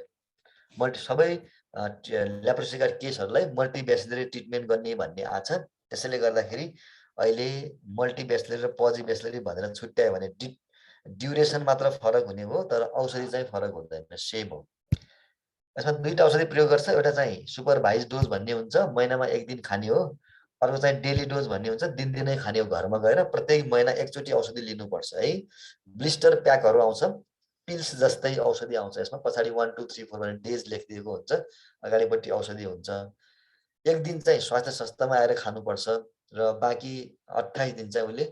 सबै ल्याप्रोसीका केसहरूलाई मल्टिबेसिलरी ट्रिटमेन्ट गर्ने भन्ने आछ। त्यसैले गर्दाखेरि अहिले मल्टिबेसिलरी र पजिबेसिलरी भनेर छुट्यायो भने ड्युरेसन मात्र फरक हुने हो, तर औषधि चाहिँ फरक हुँदैन, सेम हो। यसमा दुईटा औषधि प्रयोग गर्छ। एउटा चाहिँ सुपरभाइज डोज भन्ने हुन्छ, महिनामा 1 दिन खाने हो। अर्को चाहिँ डेली डोज भन्ने हुन्छ, दिनदिनै खाने हो। घरमा गएर प्रत्येक महिना एकचोटि औषधि लिनुपर्छ है। ब्लिस्टर प्याकहरू आउँछ, पिल्स जस्तै औषधि आउँछ। यसमा पछाडि 1 2 3 4 भनेर डेज लेखिदिएको हुन्छ, अगाडिपट्टि औषधि हुन्छ। एक दिन चाहिँ स्वास्थ्य संस्थामा आएर खानुपर्छ र बाँकी 28 दिन चाहिँ उसले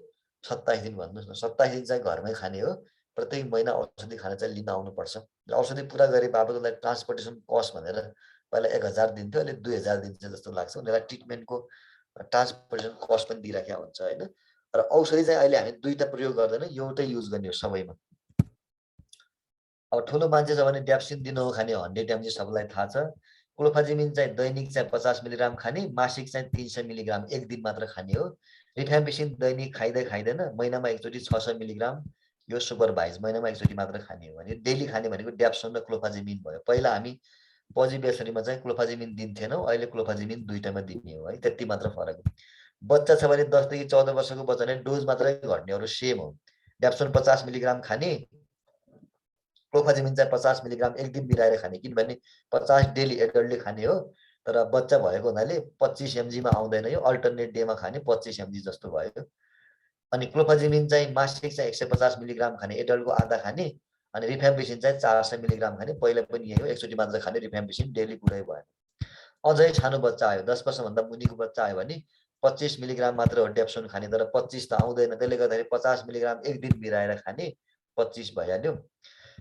27 दिन भन्नुहोस् न 27 दिन चाहिँ घरमै खाने हो। प्रत्येक महिना औषधि खान चाहिँ लिन आउनुपर्छ र औषधि पुरा गरे बापत उसलाई ट्रान्सपोर्टेसन कस्ट भनेर पहिला 1000 दिन्थ्यो, अहिले 2000 दिन्छ जस्तो लाग्छ। उनीहरूलाई ट्रिटमेन्टको ट्रान्सपोर्टेसन कस्ट पनि दिइराखेको हुन्छ होइन। र औषधि चाहिँ अहिले हामी दुईवटा प्रयोग गर्दैन, एउटै युज गर्ने हो सबैमा। अब ठुलो मान्छे छ भने ड्याप्सिन दिनु हो खाने 100 mg सबैलाई थाहा छ। क्लोफाजिमिन चाहिँ दैनिक चाहिँ 50 मिलिग्राम खाने, मासिक चाहिँ 300 मिलिग्राम एक दिन मात्र खाने हो। रिफाम्पिसिन दैनिक खाइँदै खाइँदैन, महिनामा एकचोटि 600 मिलिग्राम यो सुपरभाइज महिनामा एकचोटि मात्र खाने हो भने डेली खाने भनेको ड्याप्सन र क्लोफाजिमिन भयो। पहिला हामी पजिबेसरीमा चाहिँ क्लोफाजिमिन दिन्थेनौँ, अहिले क्लोफाजिमिन दुईटामा दिने हो है, त्यति मात्र फरक हो। बच्चा छ भने 10 देखि 14 वर्षको बच्चा भने डोज मात्रै घट्ने अरू सेम हो। ड्याप्सन 50 मिलिग्राम खाने, क्लोफाजिमिन चाहिँ 50 मिलिग्राम एक दिन मिलाएर खाने, किनभने 50 डेली एडल्टले खाने हो। तर बच्चा भएको हुनाले 25 mg मा आउँदैन, यो अल्टरनेट डेमा खाने 25 mg जस्तो भयो। अनि क्लोफाजिमिन चाहिँ मासिक चाहिँ 150 मिलिग्राम खाने, एडल्टको आधा खाने। अनि रिफाम्पिसिन चाहिँ 400 मिलिग्राम खाने, पहिला पनि यही हो, एकचोटि मात्र खाने रिफाम्पिसिन, डेली कुरै भएन। अझै सानो बच्चा आयो 10 वर्षभन्दा मुनिको बच्चा आयो भने 25 मिलिग्राम मात्र हो ड्याप्सोन खाने, तर 25 त आउँदैन, त्यसले गर्दाखेरि 50 मिलिग्राम एक दिन मिलाएर खाने, 25 भइहाल्यो।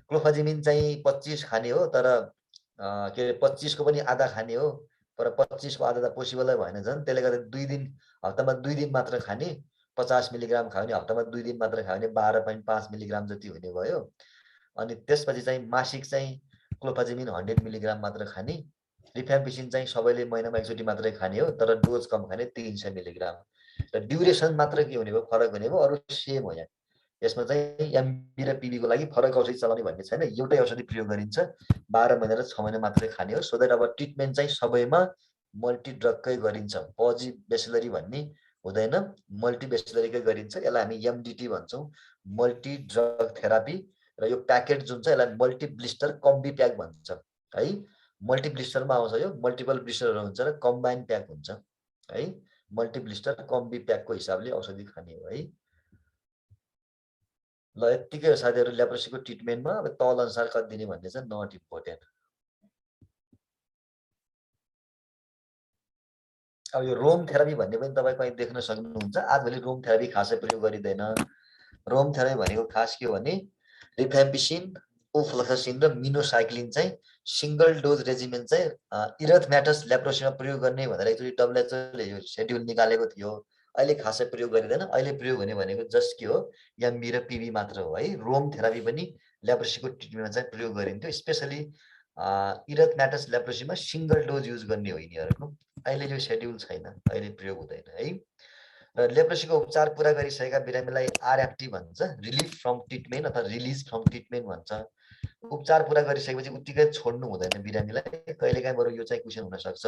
क्लोफाजिमिन चाहिँ 25 खाने हो, तर के अरे 25 को पनि आधा खाने हो, तर 25 को आधा त पोसिबलै भएन झन्। त्यसले गर्दा 2 दिन, हप्तामा 2 दिन मात्र खाने। 50 मिलिग्राम खायो भने हप्तामा 2 दिन मात्र खायो भने 12.5 मिलिग्राम जति हुने भयो। अनि त्यसपछि चाहिँ मासिक चाहिँ क्लोफाजिमिन 100 मिलिग्राम मात्र खाने। रिफाम्पिसिन चाहिँ सबैले महिनामा एकचोटि मात्रै खाने हो, तर डोज कम खाने 300 मिलिग्राम। र ड्युरेसन मात्र के हुने भयो, फरक हुने भयो, अरू सेम हो यहाँ। यसमा चाहिँ एमबी र पिबीको लागि फरक औषधि चलाउने भन्ने छैन, एउटै औषधि प्रयोग गरिन्छ, 12 महिना र 6 महिना मात्रै खाने हो। सो द्याट अब ट्रिटमेन्ट चाहिँ सबैमा मल्टी ड्रगकै गरिन्छ, पजिबेसिलरी भन्ने हुँदैन, मल्टिबेसिलरीकै गरिन्छ। यसलाई हामी एमडिटी भन्छौँ, मल्टी ड्रग थेरापी। र यो प्याकेट जुन छ यसलाई मल्टी ब्लिस्टर कम्बी प्याक भन्छ है। मल्टी ब्लिस्टरमा आउँछ, यो मल्टिपल ब्लिस्टरहरू हुन्छ र कम्बाइन प्याक हुन्छ है। मल्टी ब्लिस्टर कम्बी प्याकको हिसाबले औषधि खाने हो है। ल यत्तिकै हो साथीहरू लेप्रोसीको ट्रिटमेन्टमा। अब तल अनुसार कति दिने भन्ने चाहिँ नट इम्पोर्टेन्ट। अब यो रोम थेरापी भन्ने पनि तपाईँ कहीँ देख्न सक्नुहुन्छ। आजभोलि रोम थेरापी खासै प्रयोग गरिँदैन। रोम थेरापी भनेको खास के हो भने रिफाम्पिसिन, ओफ्लोक्सासिन र मिनोसाइक्लिन चाहिँ सिंगल डोज रेजिमेन चाहिँ इरथम्याटस लेप्रोसीमा प्रयोग गर्ने भनेर एकचोटि डब्ल्युएचओले यो सेड्युल निकालेको थियो। अहिले खासै प्रयोग गरिँदैन। अहिले प्रयोग हुने भनेको जस्ट के हो, एमबी र पिबी मात्र हो है। रोम थेरापी पनि लेप्रोसीको ट्रिटमेन्टमा चाहिँ प्रयोग गरिन्थ्यो, स्पेसली इरथम्याटस लेप्रोसीमा सिंगल डोज युज गर्ने हो यिनीहरूको। अहिले यो सेड्युल छैन, अहिले प्रयोग हुँदैन है। र लेप्रोसीको उपचार पुरा गरिसकेका बिरामीलाई आरएफटी भन्छ, रिलिफ फ्रम ट्रिटमेन्ट अथवा रिलिज फ्रम ट्रिटमेन्ट भन्छ। उपचार पुरा गरिसकेपछि उत्तिकै छोड्नु हुँदैन बिरामीलाई। कहिलेकाहीँ बरु यो चाहिँ क्वेसन हुनसक्छ,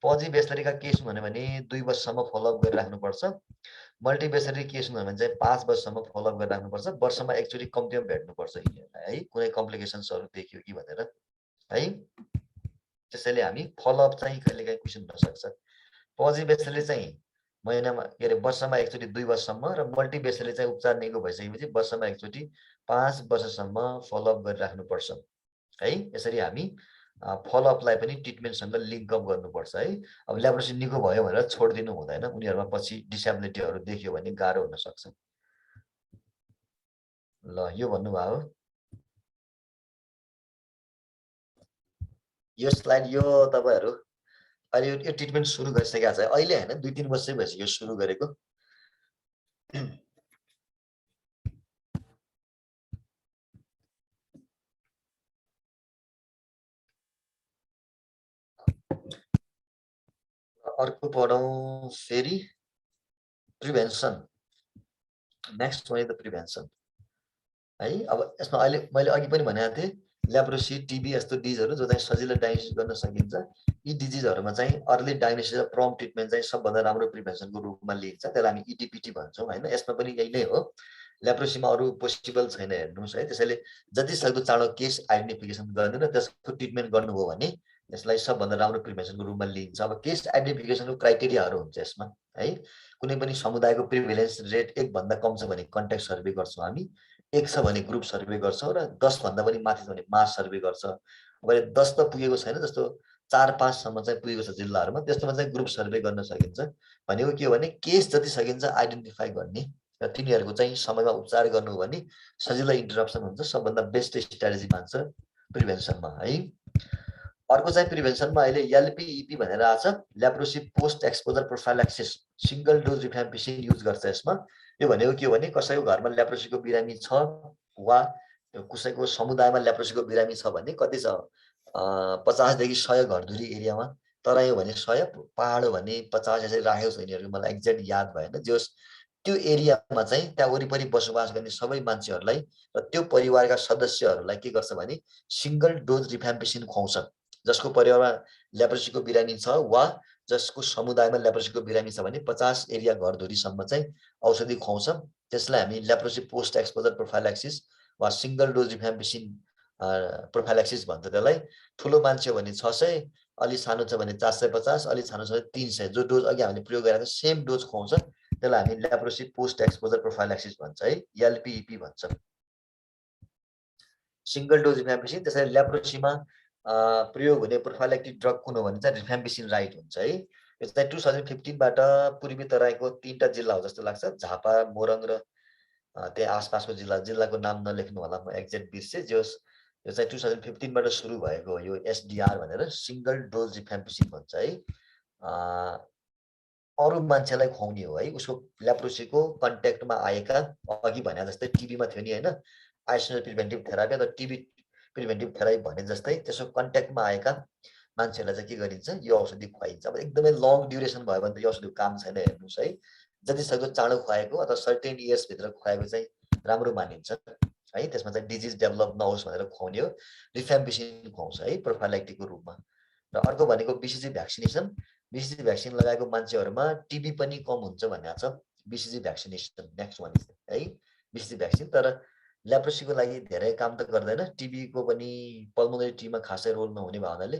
पजिबेसलरीका केस हुने भने 2 वर्षसम्म फलोअप गरिराख्नुपर्छ। मल्टिबेसलरी केस हुने भने चाहिँ 5 वर्षसम्म फलोअप गरिराख्नुपर्छ। वर्षमा एकचोटि कम्तीमा भेट्नुपर्छ यिनीहरूलाई है, कुनै कम्प्लिकेसन्सहरू देखियो कि भनेर है। त्यसैले हामी फलोअप चाहिँ कहिलेकाहीँ क्वेसन हुनसक्छ। पजिबेसलरी चाहिँ महिनामा के अरे वर्षमा एकचोटि 2 वर्षसम्म, र मल्टिबेसलरी चाहिँ उपचार निको भइसकेपछि वर्षमा एकचोटि 5 वर्षसम्म फलोअप गरिराख्नुपर्छ है। यसरी हामी फलोअपलाई पनि ट्रिटमेन्टसँग लिङ्कअप गर्नुपर्छ है। अब लेप्रोसी निको भयो भनेर छोडिदिनु हुँदैन, उनीहरूमा पछि डिसेबिलिटीहरू देखियो भने गाह्रो हुनसक्छ। ल यो भन्नुभयो। यो स्लाइड यो तपाईँहरू अहिले यो ट्रिटमेन्ट सुरु गरिसकेका छ, अहिले होइन 2-3 वर्षै भइसक्यो सुरु गरेको। अर्को पढौँ फेरि prevention. Next one is the prevention है। अब यसमा अहिले मैले अघि पनि भनेको थिएँ, लेप्रोसी, टिबी यस्तो डिजिजहरू जो चाहिँ सजिलै डायग्नोसिस गर्न सकिन्छ। यी डिजिजहरूमा चाहिँ अर्ली डायग्नोसिस र प्रम्प्ट ट्रिटमेन्ट चाहिँ सबभन्दा राम्रो प्रिभेन्सनको रूपमा लिइन्छ, त्यसलाई हामी इडिपिटी भन्छौँ होइन। यसमा पनि यही नै हो, लेप्रोसीमा अरू पोसिबल छैन हेर्नुहोस् है। त्यसैले जति सक्दो चाँडो केस आइडेन्टिफिकेसन गरिदिनु र त्यसको ट्रिटमेन्ट गर्नुभयो भने यसलाई सबभन्दा राम्रो प्रिभेन्सनको रूपमा लिइन्छ। अब केस आइडेन्टिफिकेसनको क्राइटेरियाहरू हुन्छ यसमा है। कुनै पनि समुदायको प्रिभिलेन्स रेट 1 भन्दा कम छ भने कन्ट्याक्ट सर्वे गर्छौँ हामी, 1 छ भने ग्रुप सर्वे गर्छौँ, र 10 भन्दा पनि माथि छ भने मास सर्वे गर्छ। अब 10 त पुगेको छैन, जस्तो 4-5 सम्म चाहिँ पुगेको छ जिल्लाहरुमा, त्यस्तोमा चाहिँ ग्रुप सर्वे गर्न सकिन्छ। भनेको के हो भने केस जति सकिन्छ आइडेन्टिफाई गर्ने र तिनीहरुको चाहिँ समयमा उपचार गर्नु हो भने सजिलो इन्टरप्सन हुन्छ। सबभन्दा बेस्ट स्ट्र्याटेजी मान्छ प्रिभेन्सनमा है। अर्को चाहिँ प्रिभेन्सनमा अहिले एलपीईपी भनेर आछ, leprosy post exposure prophylaxis, single dose rifampicin use गर्छ यसमा। यो भनेको के हो भने कसैको घरमा ल्याप्रोसीको बिरामी छ वा कसैको समुदायमा ल्याप्रोसीको बिरामी छ भने कति छ 50 देखि 100 घरधुरी एरियामा, तराई हो भने 100, पहाड हो भने 50 यसरी राखेको छ यिनीहरु, मलाई एक्ज्याक्ट याद भएन। जस त्यो एरियामा चाहिँ त्यहाँ वरिपरि बसोबास गर्ने सबै मान्छेहरुलाई र त्यो परिवारका सदस्यहरुलाई के गर्छ भने सिंगल डोज रिफाम्पिसिन खुवाउँछ। जसको परिवारमा ल्याप्रोसीको बिरामी छ वा जसको समुदायमा ल्याप्रोसीको बिरामी छ भने 50 एरिया घरधुरीसम्म चाहिँ औषधि खुवाउँछ। त्यसलाई हामी ल्याप्रोसी पोस्ट एक्सपोजर प्रोफाइलेक्सिस वा सिंगल डोज रिफाम्पिसिन प्रोफाइलेक्सिस भन्छ त्यसलाई। ठुलो मान्छे हो भने 600, अलि सानो छ भने 450, अलि सानो छ भने 300, जो डोज अघि हामीले प्रयोग गरेको सेम डोज खुवाउँछ। त्यसलाई हामी ल्याप्रोसी पोस्ट एक्सपोजर प्रोफाइलेक्सिस भन्छ है, एलपीईपी भन्छ। Single dose rifampicin. त्यसैले ल्याप्रोसीमा प्रयोग हुने प्रोफाइलेक्टिक ड्रग कुन हो भने चाहिँ रिफाम्पिसिन राइट हुन्छ है। यो चाहिँ 2015 बाट पूर्वी तराईको 3टा जिल्ला हो जस्तो लाग्छ, झापा, मोरङ र त्यहाँ आसपासको जिल्लाको नाम नलेख्नु होला, म एक्ज्याक्ट बिर्से। जोस यो चाहिँ 2015 बाट सुरु भएको हो, यो एसडीआर भनेर सिंगल डोज रिफाम्पिसिन भन्छ है। अरु मान्छेलाई खुवाउने हो है, उसको ल्याप्रोसीको कन्ट्याक्टमा आएका, अघि भने जस्तै टिबीमा थियो नि हैन, आइसोलेसन प्रिभेन्टिभ थेरापी अथवा टिबी प्रिभेन्टिभ थेरापी भने जस्तै त्यसको कन्ट्याक्टमा आएका मान्छेहरूलाई चाहिँ के गरिन्छ, यो औषधि खुवाइन्छ। अब एकदमै लङ ड्युरेसन भयो भने त यो औषधिको काम छैन, हेर्नुस् है। जति सक्दो चाँडो खुवाएको अथवा सर्टेन इयर्स भित्र खुवाएको चाहिँ राम्रो मानिन्छ है। त्यसमा चाहिँ डिजिज डेभलप नहोस् भनेर खुवाउने हो। रिफाम्पिसिन खुवाउँछ है प्रोफाइलेक्टिकको रूपमा। र अर्को भनेको बीसीजी भ्याक्सिनेसन। बीसीजी भ्याक्सिन लगाएको मान्छेहरुमा टिबी पनि कम हुन्छ भनेको छ। बीसीजी भ्याक्सिनेसन नेक्स्ट वान है, बीसीजी भ्याक्सिन। तर ल्याप्रोसीको लागि धेरै काम त गर्दैन, टिबीको पनि पल्मोनरी टिबीमा खासै रोल नहुने भावनाले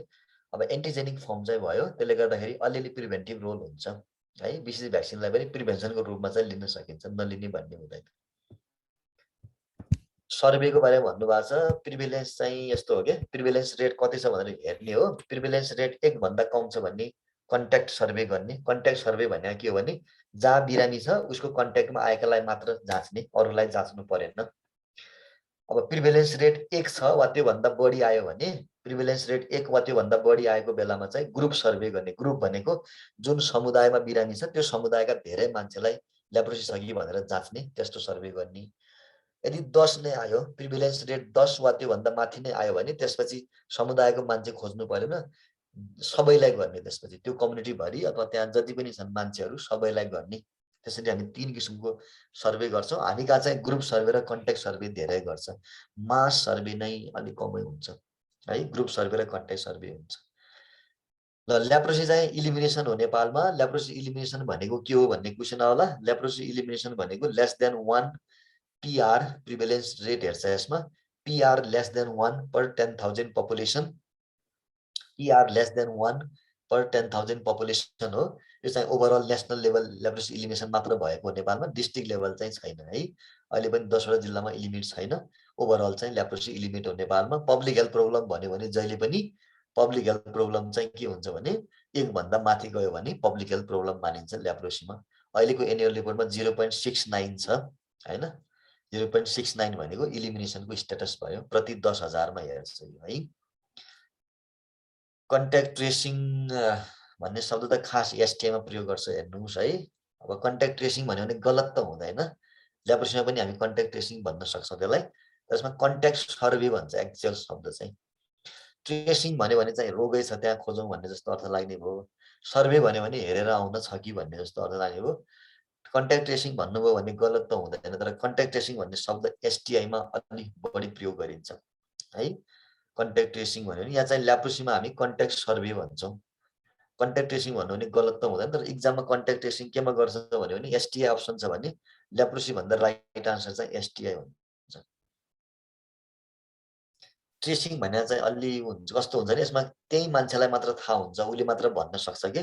अब एन्टिजेनिक फर्म चाहिँ भयो, त्यसले गर्दाखेरि अलिअलि प्रिभेन्टिभ रोल हुन्छ है। बीसीजी भ्याक्सिनलाई पनि प्रिभेन्सनको रूपमा चाहिँ लिन सकिन्छ, नलिने भन्ने हुँदैन। सर्वेको बारेमा भन्नुभएको छ, प्रिभिलेन्स चाहिँ यस्तो हो के, प्रिभिलेन्स रेट कति छ भनेर हेर्ने हो। प्रिभिलेन्स रेट 1 भन्दा कम छ भन्ने कन्ट्याक्ट सर्वे गर्ने। कन्ट्याक्ट सर्वे भनेको के हो भने जहाँ बिरामी छ उसको कन्ट्याक्टमा आएकालाई मात्र जाँच्ने, अरूलाई जाँच्नु परेन। अब प्रिभिलेन्स रेट 1 छ वा त्योभन्दा बढी आयो भने, प्रिभिलेन्स रेट 1 वा त्योभन्दा बढी आएको बेलामा चाहिँ ग्रुप सर्वे गर्ने। ग्रुप भनेको जुन समुदायमा बिरामी छ त्यो समुदायका धेरै मान्छेलाई ल्याप्रोसी छ कि भनेर जाँच्ने, त्यस्तो सर्वे गर्ने। यदि 10 नै आयो, प्रिभिलेन्स रेट 10 वा त्योभन्दा माथि नै आयो भने त्यसपछि समुदायको मान्छे खोज्नु परेन, सबैलाई गर्ने। त्यसपछि त्यो कम्युनिटीभरि अथवा त्यहाँ जति पनि छन् मान्छेहरू सबैलाई गर्ने। त्यसरी हामी 3 किसिमको सर्वे गर्छौँ। हामी कहाँ चाहिँ ग्रुप सर्वे र कन्ट्याक्ट सर्वे धेरै गर्छ, मास सर्वे नै अलिक कमै हुन्छ है। ग्रुप सर्वे र कन्ट्याक्ट सर्वे हुन्छ। ल ल्याप्रोसी चाहिँ इलिमिनेसन हो नेपालमा। ल्याप्रोसी इलिमिनेसन भनेको के हो भन्ने क्वेसन आउला। ल्याप्रोसी इलिमिनेसन भनेको लेस देन 1 PR प्रिभेलेन्स रेट हेर्छ यसमा। PR less than 1 per 10,000 population. PR less than 1 per 10,000 population हो। यो चाहिँ ओभरअल नेसनल लेभल ल्याप्रोसी इलिमिनेसन मात्र भएको नेपालमा, डिस्ट्रिक्ट लेभल चाहिँ छैन है। अहिले पनि 10 वटा जिल्लामा इलिमिट छैन। ओभरअल चाहिँ ल्याप्रोसी इलिमिट हो नेपालमा। पब्लिक हेल्थ प्रब्लम भन्यो भने जहिले पनि पब्लिक हेल्थ प्रब्लम चाहिँ के हुन्छ भने 1 भन्दा माथि गयो भने पब्लिक हेल्थ प्रब्लम मानिन्छ ल्याप्रोसीमा। अहिलेको एनुअल रिपोर्टमा 0.69 छ हैन। 0.69 भनेको इलिमिनेसनको स्टेटस भयो, प्रति 10,000 मा हेर्छ यो है। कन्ट्याक्ट ट्रेसिङ भन्ने शब्द त खास एसटीआईमा प्रयोग गर्छ, हेर्नुहोस् है। अब कन्ट्याक्ट ट्रेसिङ भन्यो भने गलत त हुँदैन, ल्याप्रोसीमा पनि हामी कन्ट्याक्ट ट्रेसिङ भन्न सक्छौँ त्यसलाई। त्यसमा कन्ट्याक्ट सर्वे भन्छ एक्चुअल शब्द चाहिँ। ट्रेसिङ भन्यो भने चाहिँ रोगै छ त्यहाँ खोजौँ भन्ने जस्तो अर्थ लाग्ने भयो। सर्वे भन्यो भने हेरेर आउन छ कि भन्ने जस्तो अर्थ लाग्ने भयो। कन्ट्याक्ट ट्रेसिङ भन्नुभयो भने गलत त हुँदैन, तर कन्ट्याक्ट ट्रेसिङ भन्ने शब्द एसटीआईमा अलि बढी प्रयोग गरिन्छ है। कन्ट्याक्ट ट्रेसिङ भन्यो भने यहाँ चाहिँ ल्याप्रोसीमा हामी कन्ट्याक्ट सर्वे भन्छौँ। कन्ट्याक्ट ट्रेसिङ भन्नु भने गलत त हुँदैन, तर इक्जाममा कन्ट्याक्ट ट्रेसिङ केमा गर्छ भन्यो भने एसटीआई अप्सन छ भने ल्याप्रोसी भन्दा राइट आन्सर चाहिँ एसटीआई हुन्छ। ट्रेसिङ भनेर चाहिँ अलि हुन्छ कस्तो हुन्छ भने यसमा त्यही मान्छेलाई मात्र थाहा हुन्छ, उसले मात्र भन्न सक्छ कि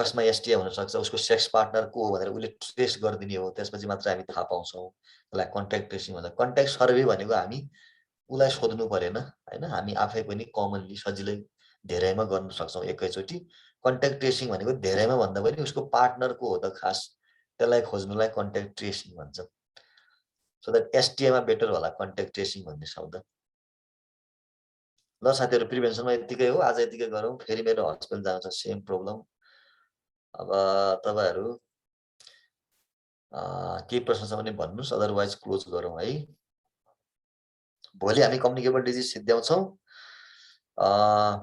कसमा एसटीआई हुनसक्छ, उसको सेक्स पार्टनर को हो भनेर उसले ट्रेस गरिदिने हो, त्यसपछि मात्र हामी थाहा पाउँछौँ। त्यसलाई कन्ट्याक्ट ट्रेसिङ भन्छ। कन्ट्याक्ट सर्वे भनेको हामी उसलाई सोध्नु परेन हैन, हामी आफै पनि कमनली सजिलै धेरैमा गर्न सक्छौँ एकैचोटि। कन्ट्याक्ट ट्रेसिङ भनेको धेरैमा भन्दा पनि उसको पार्टनर को हो त खास, त्यसलाई खोज्नुलाई कन्ट्याक्ट ट्रेसिङ भन्छ। सो द्याट एसटिएमा बेटर होला कन्ट्याक्ट ट्रेसिङ भन्ने शब्द। ल साथीहरू, प्रिभेन्सनमा यतिकै हो, आज यतिकै गरौँ। फेरि मेरो हस्पिटल जानु छ, सेम प्रब्लम। अब तपाईहरू केही प्रश्न छ भने भन्नुहोस्, अदरवाइज क्लोज गरौँ है। भोलि हामी कम्युनिकेबल डिजिज सिद्ध्याउँछौँ।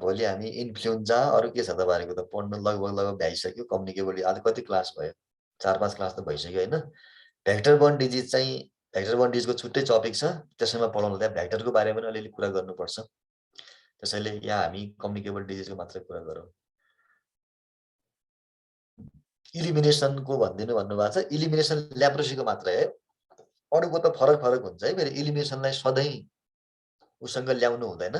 भोलि हामी इन्फ्लुएन्जा, अरू के छ तपाईँहरूको त पढ्नु लगभग भ्याइसक्यो। कम्युनिकेबल आज कति क्लास भयो? 4-5 क्लास त भइसक्यो होइन। भेक्टर बर्न डिजिज चाहिँ, भेक्टर बर्न डिजिजको छुट्टै टपिक छ, त्यसैमा पढाउनु। त्यहाँ भेक्टरको बारेमा पनि अलिअलि कुरा गर्नुपर्छ। त्यसैले यहाँ हामी कम्युनिकेबल डिजिजको मात्रै कुरा गरौँ। इलिमिनेसनको भनिदिनु भन्नुभएको छ। इलिमिनेसन ल्याप्रोसीको मात्रै है, अरूको त फरक हुन्छ है। फेरि इलिमिनेसनलाई सधैँ उसँग ल्याउनु हुँदैन।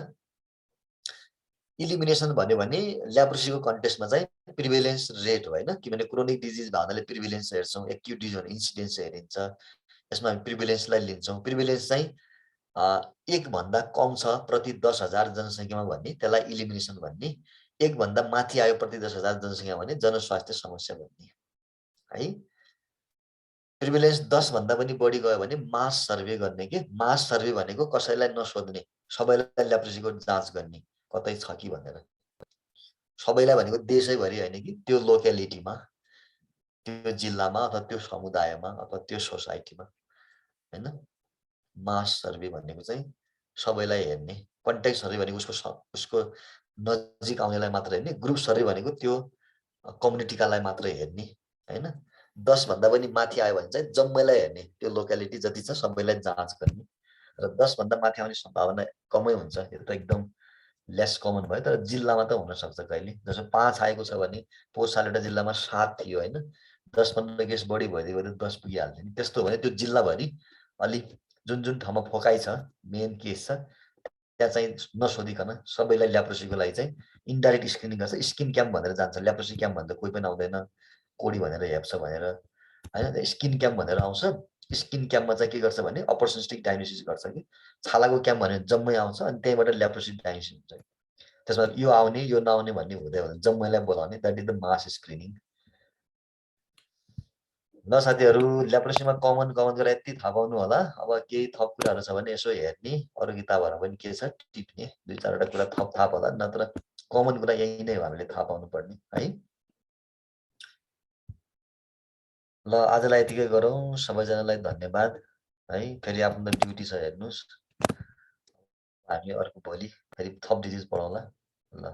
इलिमिनेसन भन्यो भने ल्याप्रोसीको कन्टेक्स्टमा चाहिँ प्रिभेलेन्स रेट हो होइन, किनभने क्रोनिक डिजिज भन्नाले प्रिभेलेन्स हेर्छौँ, एक्युट डिजिज भने इन्सिडेन्स हेरिन्छ। यसमा हामी प्रिभेलेन्सलाई लिन्छौँ। प्रिभेलेन्स चाहिँ 1 भन्दा कम छ प्रति 10,000 जनसङ्ख्यामा भन्ने, त्यसलाई इलिमिनेसन भन्ने। 1 भन्दा माथि आयो प्रति 10,000 जनसङ्ख्यामा भने जनस्वास्थ्य समस्या भन्ने है। प्रिभेलेन्स 10 भन्दा पनि बढी गयो भने मास सर्वे गर्ने के। मास सर्वे भनेको कसैलाई नसोध्ने, सबैलाई ल्याप्रोसीको जाँच गर्ने, कतै छ कि भनेर। सबैलाई भनेको देशैभरि होइन कि, त्यो लोक्यालिटीमा, त्यो जिल्लामा अथवा त्यो समुदायमा अथवा त्यो सोसाइटीमा हैन। मास सर्वे भनेको चाहिँ सबैलाई हेर्ने। कन्ट्याक्ट सर्वे भनेको उसको नजिक आउनेलाई मात्र हेर्ने। ग्रुप सर्वे भनेको त्यो कम्युनिटीकालाई मात्र हेर्ने हैन। 10 भन्दा पनि माथि आयो भने चाहिँ जम्मैलाई हेर्ने, त्यो लोक्यालिटी जति छ सबैलाई जाँच गर्ने। र 10 भन्दा माथि आउने सम्भावना कमै हुन्छ। यो त एकदम लेस कमन भयो, तर जिल्लामा त हुन सक्छ कहिले। जस्तो 5 आएको छ भने पोहोर साल एउटा जिल्लामा 7 थियो हैन। 10-15 केस बढी भइदियो भने 10 पुगिहाल्थ्यो नि। त्यस्तो भने त्यो जिल्लाभरि अलि जुन ठाउँमा फोकाइ छ, मेन केस छ, त्यहाँ चाहिँ नसोधिकन सबैलाई ल्याप्रोसीको लागि चाहिँ इन्डाइरेक्ट स्क्रिनिङ गर्छ। स्किन क्याम्प भनेर जान्छ। ल्याप्रोसी क्याम्प भन्दा कोही पनि आउँदैन, कोडी भनेर हेप्छ भनेर हैन। स्किन क्याम्प भनेर आउँछ। स्किन क्याम्पमा चाहिँ के गर्छ भने अपर्चुनिस्टिक डायग्नोसिस गर्छ कि। छालाको क्याम्प भने जम्मै आउँछ अनि त्यहीबाट ल्याप्रोसी डायग्नोसिस हुन्छ। त्यसमा यो आउने यो नआउने भन्ने हुँदैन, जम्मैलाई बोलाउने। That is the mass screening. ल साथीहरू, ल्याप्रोसीमा कमन कुरा यति थाहा पाउनु होला। अब केही थप कुराहरू छ भने यसो हेर्ने, अरू किताबहरूमा पनि के छ टिप्ने, 2-4 वटा कुरा थप थाहा होला। नत्र कमन कुरा यही नै हो हामीले थाहा पाउनु पर्ने है। ल आजलाई यतिकै गरौँ। सबैजनालाई धन्यवाद है। फेरि आफ्नो ड्युटी छ हेर्नुहोस्। हामी अर्को भोलि फेरि थप डिजिज पढाउँला। ल।